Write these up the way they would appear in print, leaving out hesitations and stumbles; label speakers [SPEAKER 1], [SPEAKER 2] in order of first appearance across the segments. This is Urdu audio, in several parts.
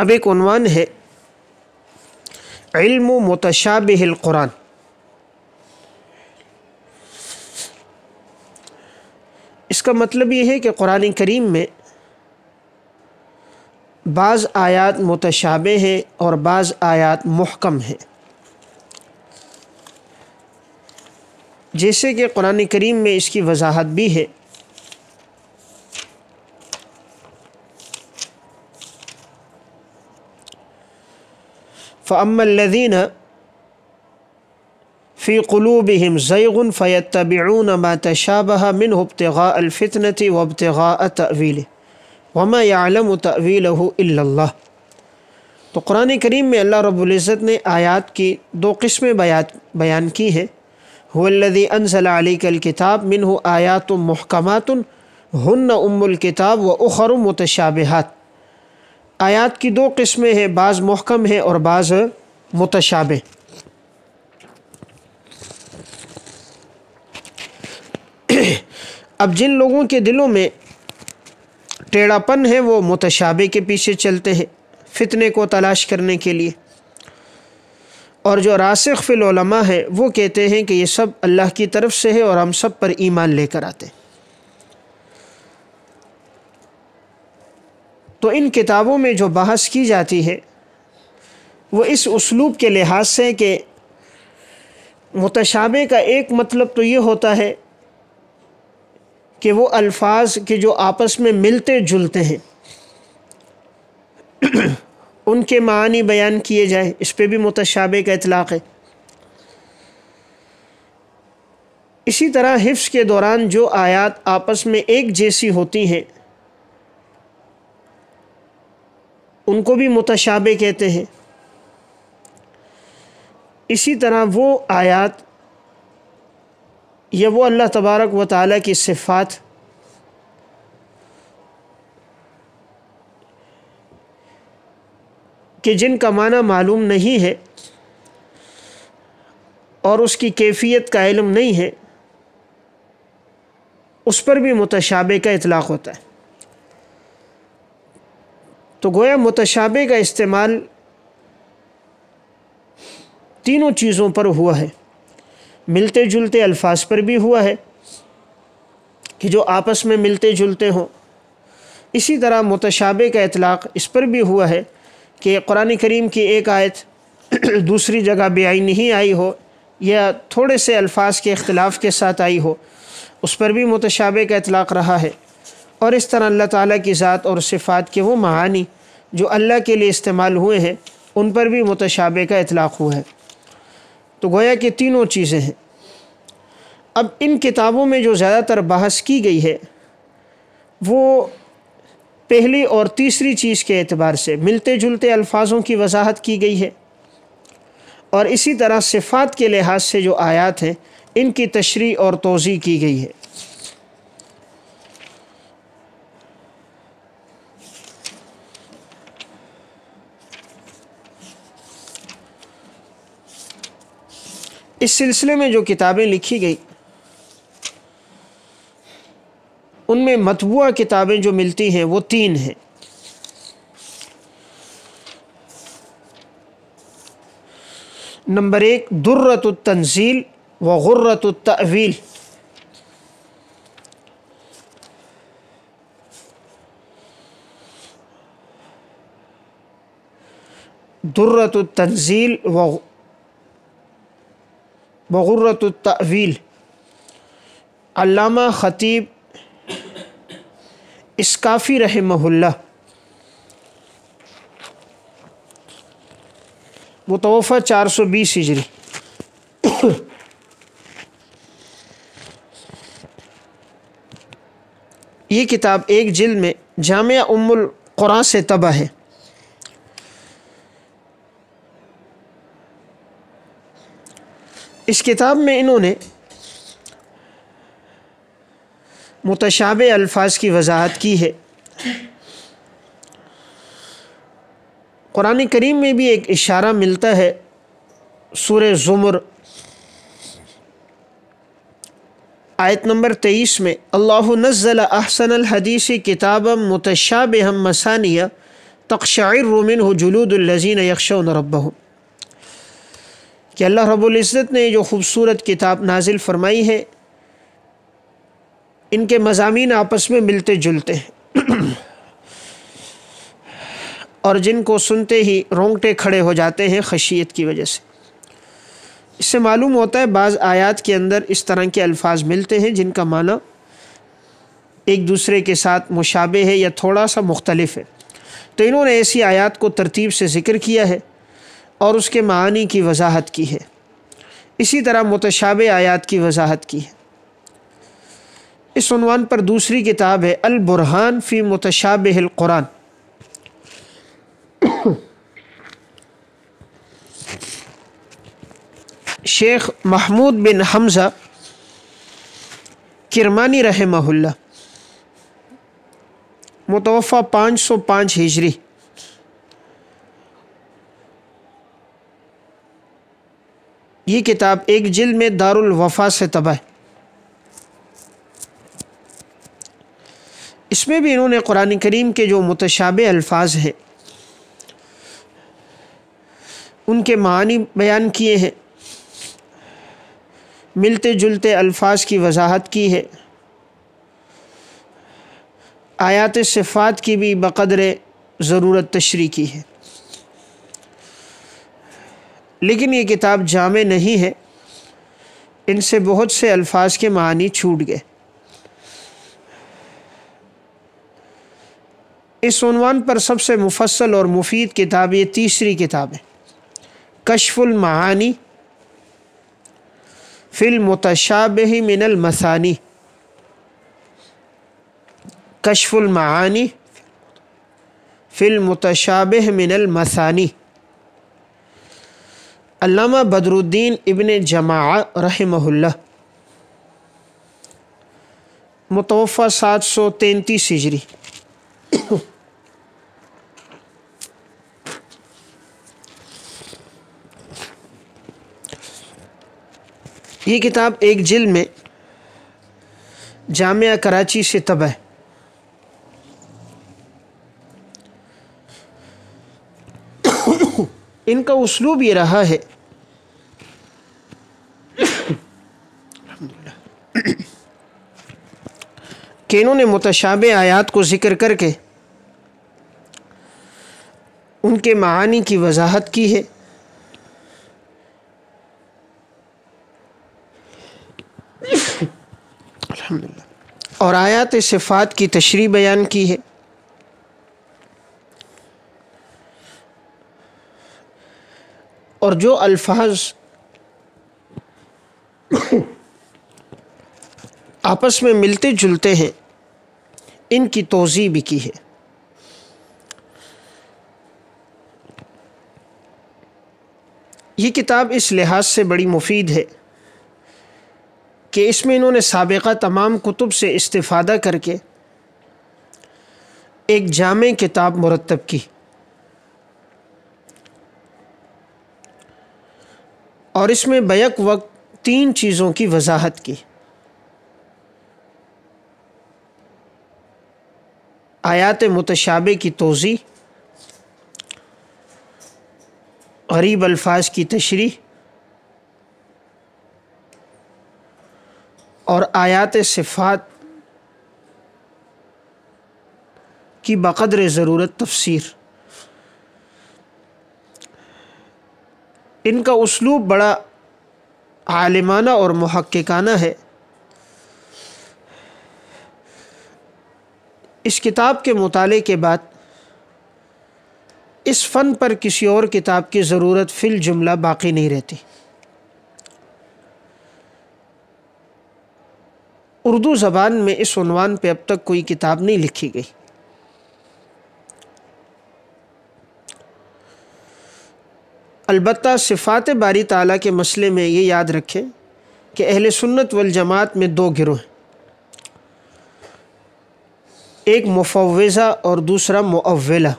[SPEAKER 1] اب ایک عنوان ہے علم متشابہ القرآن۔ اس کا مطلب یہ ہے کہ قرآن کریم میں بعض آیات متشابہ ہیں اور بعض آیات محکم ہیں۔ جیسے کہ قرآن کریم میں اس کی وضاحت بھی ہے۔ فَأَمَّا الَّذِينَ فِي قُلُوبِهِمْ زَيْغٌ فَيَتَّبِعُونَ مَا تَشَابَهَ مِنْهُ ابْتِغَاءَ الْفِتْنَةِ وَابْتِغَاءَ تَأْوِيلِهِ وَمَا يَعْلَمُ تَأْوِيلَهُ إِلَّا اللَّهُ۔ تو قرآن کریم میں اللہ رب العزت نے آیات کی دو قسمیں بیان کی ہے۔ هُوَ الَّذِي أَنزَلَ عَلَيْكَ الْكِتَابَ مِنْهُ آيَاتٌ مُحْكَمَاتٌ هُنَّ أُمُّ الْكِتَابِ وَأُخَرُ مُتَشَابِهَاتٌ۔ آیات کی دو قسمیں ہیں، بعض محکم ہے اور بعض متشابہ۔ اب جن لوگوں کے دلوں میں ٹیڑھا پن ہے وہ متشابہ کے پیچھے چلتے ہیں فتنے کو تلاش کرنے کے لیے، اور جو راسخ فی العلماء ہے وہ کہتے ہیں کہ یہ سب اللہ کی طرف سے ہے اور ہم سب پر ایمان لے کر آتے ہیں۔ تو ان کتابوں میں جو بحث کی جاتی ہے وہ اس اسلوب کے لحاظ سے کہ متشابہ کا ایک مطلب تو یہ ہوتا ہے کہ وہ الفاظ کے جو آپس میں ملتے جلتے ہیں ان کے معنی بیان کیے جائیں، اس پہ بھی متشابہ کا اطلاق ہے۔ اسی طرح حفظ کے دوران جو آیات آپس میں ایک جیسی ہوتی ہیں ان کو بھی متشابہ کہتے ہیں۔ اسی طرح وہ آیات یا وہ اللہ تبارک و تعالیٰ کی صفات کہ جن کا معنی معلوم نہیں ہے اور اس کی کیفیت کا علم نہیں ہے، اس پر بھی متشابہ کا اطلاق ہوتا ہے۔ تو گویا متشابہ کا استعمال تینوں چیزوں پر ہوا ہے، ملتے جلتے الفاظ پر بھی ہوا ہے کہ جو آپس میں ملتے جلتے ہوں، اسی طرح متشابہ کا اطلاق اس پر بھی ہوا ہے کہ قرآن کریم کی ایک آیت دوسری جگہ بیائی نہیں آئی ہو یا تھوڑے سے الفاظ کے اختلاف کے ساتھ آئی ہو، اس پر بھی متشابہ کا اطلاق رہا ہے۔ اور اس طرح اللہ تعالیٰ کی ذات اور صفات کے وہ معانی جو اللہ کے لیے استعمال ہوئے ہیں ان پر بھی متشابہ کا اطلاق ہوا ہے۔ تو گویا کہ تینوں چیزیں ہیں۔ اب ان کتابوں میں جو زیادہ تر بحث کی گئی ہے وہ پہلی اور تیسری چیز کے اعتبار سے ملتے جلتے الفاظوں کی وضاحت کی گئی ہے، اور اسی طرح صفات کے لحاظ سے جو آیات ہیں ان کی تشریح اور توضیح کی گئی ہے۔ اس سلسلے میں جو کتابیں لکھی گئی ان میں مطبوعہ کتابیں جو ملتی ہیں وہ تین ہیں۔ نمبر ایک درۃ التنزیل و غرۃ التأویل۔ درۃ التنزیل و غرۃ التأویل، علامہ خطیب اسکافی رحمہ اللہ، متوفی 420 ہجری۔ یہ کتاب ایک جلد میں جامعہ ام القرآن سے طبع ہے۔ اس کتاب میں انہوں نے متشابہ الفاظ کی وضاحت کی ہے۔ قرآن کریم میں بھی ایک اشارہ ملتا ہے، سورہ زمر آیت نمبر 23 میں اللہ نزل احسن الحدیث کتابا متشابہا مثانیہ تقشعر منه جلود الذین یخشون ربهم، کہ اللہ رب العزت نے جو خوبصورت کتاب نازل فرمائی ہے ان کے مضامین آپس میں ملتے جلتے ہیں اور جن کو سنتے ہی رونگٹے کھڑے ہو جاتے ہیں خشیت کی وجہ سے۔ اس سے معلوم ہوتا ہے بعض آیات کے اندر اس طرح کے الفاظ ملتے ہیں جن کا معنی ایک دوسرے کے ساتھ مشابہ ہے یا تھوڑا سا مختلف ہے، تو انہوں نے ایسی آیات کو ترتیب سے ذکر کیا ہے اور اس کے معانی کی وضاحت کی ہے۔ اسی طرح متشابہ آیات کی وضاحت کی ہے۔ اس عنوان پر دوسری کتاب ہے البرہان فی متشابہ القرآن، شیخ محمود بن حمزہ کرمانی رحمہ اللہ، متوفہ 505 ہجری۔ یہ کتاب ایک جلد میں دار الوفا سے طبع ہے۔ اس میں بھی انہوں نے قرآن کریم کے جو متشابہ الفاظ ہیں ان کے معانی بیان کیے ہیں، ملتے جلتے الفاظ کی وضاحت کی ہے، آیات صفات کی بھی بقدر ضرورت تشریح کی ہے، لیکن یہ کتاب جامع نہیں ہے، ان سے بہت سے الفاظ کے معانی چھوٹ گئے۔ اس عنوان پر سب سے مفصل اور مفید کتاب یہ تیسری کتاب ہے، کشف المعانی فی المتشابہ من المثانی، کشف المعانی فی المتشابہ من المثانی، علامہ بدر الدین ابن جماعہ رحمہ اللہ، متوفہ 733 ہجری۔ یہ کتاب ایک جلد میں جامعہ کراچی سے طبع ہے۔ ان کا اسلوب یہ رہا ہے کہ انہوں نے متشابہ آیات کو ذکر کر کے ان کے معانی کی وضاحت کی ہے، اور آیات صفات کی تشریح بیان کی ہے، اور جو الفاظ آپس میں ملتے جلتے ہیں ان کی توضیح بھی کی ہے۔ یہ کتاب اس لحاظ سے بڑی مفید ہے کہ اس میں انہوں نے سابقہ تمام کتب سے استفادہ کر کے ایک جامع کتاب مرتب کی، اور اس میں بیک وقت 3 چیزوں کی وضاحت کی: آیات متشابہ کی توضیح، غریب الفاظ کی تشریح، اور آیات صفات کی بقدر ضرورت تفسیر۔ ان کا اسلوب بڑا عالمانہ اور محققانہ ہے۔ اس کتاب کے مطالعے کے بعد اس فن پر کسی اور کتاب کی ضرورت فی الجملہ باقی نہیں رہتی۔ اردو زبان میں اس عنوان پہ اب تک کوئی کتاب نہیں لکھی گئی۔ البتہ صفات باری تعالیٰ کے مسئلے میں یہ یاد رکھیں کہ اہل سنت والجماعت میں 2 گروہ ہیں، ایک مفوضہ اور دوسرا مؤولہ۔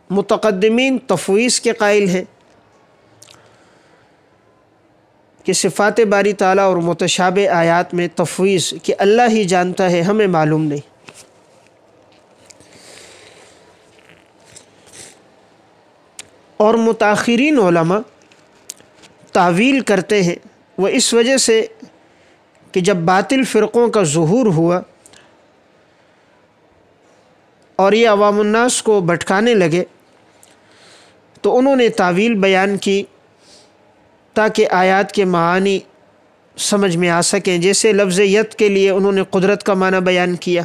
[SPEAKER 1] متقدمین تفویض کے قائل ہیں کہ صفات باری تعالیٰ اور متشابہ آیات میں تفویض کہ اللہ ہی جانتا ہے، ہمیں معلوم نہیں۔ اور متاخرین علماء تعویل کرتے ہیں، وہ اس وجہ سے کہ جب باطل فرقوں کا ظہور ہوا اور یہ عوام الناس کو بھٹکانے لگے تو انہوں نے تعویل بیان کی تاکہ آیات کے معانی سمجھ میں آ سکیں۔ جیسے لفظ ید کے لیے انہوں نے قدرت کا معنی بیان کیا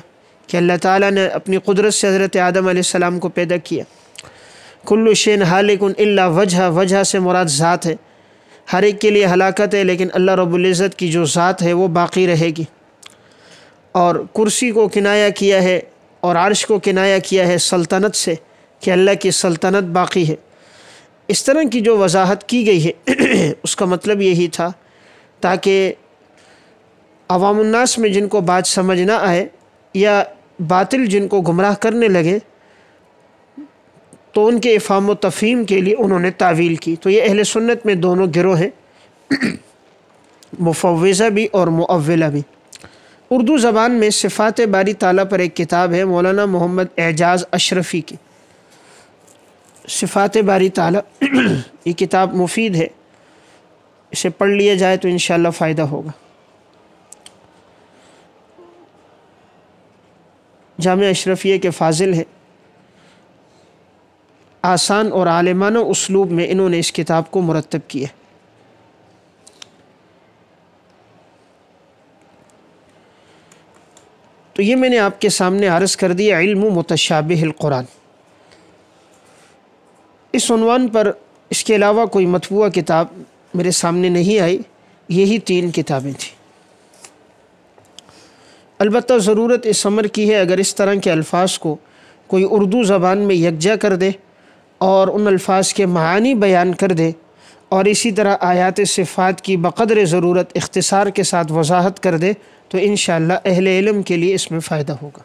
[SPEAKER 1] کہ اللہ تعالیٰ نے اپنی قدرت سے حضرت آدم علیہ السلام کو پیدا کیا۔ کل شین ہالک الا وجہ، وجہ سے مراد ذات ہے، ہر ایک کے لیے ہلاکت ہے لیکن اللہ رب العزت کی جو ذات ہے وہ باقی رہے گی۔ اور کرسی کو کنایہ کیا ہے اور عرش کو کنایہ کیا ہے سلطنت سے کہ اللہ کی سلطنت باقی ہے۔ اس طرح کی جو وضاحت کی گئی ہے اس کا مطلب یہی تھا تاکہ عوام الناس میں جن کو بات سمجھ نہ آئے یا باطل جن کو گمراہ کرنے لگے تو ان کے افہام و تفہیم کے لیے انہوں نے تعویل کی۔ تو یہ اہل سنت میں دونوں گروہ ہیں، مفوضہ بھی اور مؤولہ بھی۔ اردو زبان میں صفات باری تعالیٰ پر ایک کتاب ہے مولانا محمد اعجاز اشرفی کی، صفات باری تعالیٰ۔ یہ کتاب مفید ہے، اسے پڑھ لیا جائے تو انشاءاللہ فائدہ ہوگا۔ جامعہ اشرفیہ کے فاضل ہے، آسان اور عالمانہ اسلوب میں انہوں نے اس کتاب کو مرتب کیا۔ تو یہ میں نے آپ کے سامنے عرض کر دیا علم متشابہ القرآن۔ اس عنوان پر اس کے علاوہ کوئی مطبوعہ کتاب میرے سامنے نہیں آئی، یہی 3 کتابیں تھیں۔ البتہ ضرورت اس امر کی ہے اگر اس طرح کے الفاظ کو کوئی اردو زبان میں یکجا کر دے اور ان الفاظ کے معانی بیان کر دے اور اسی طرح آیات صفات کی بقدر ضرورت اختصار کے ساتھ وضاحت کر دے تو انشاءاللہ اہل علم کے لیے اس میں فائدہ ہوگا۔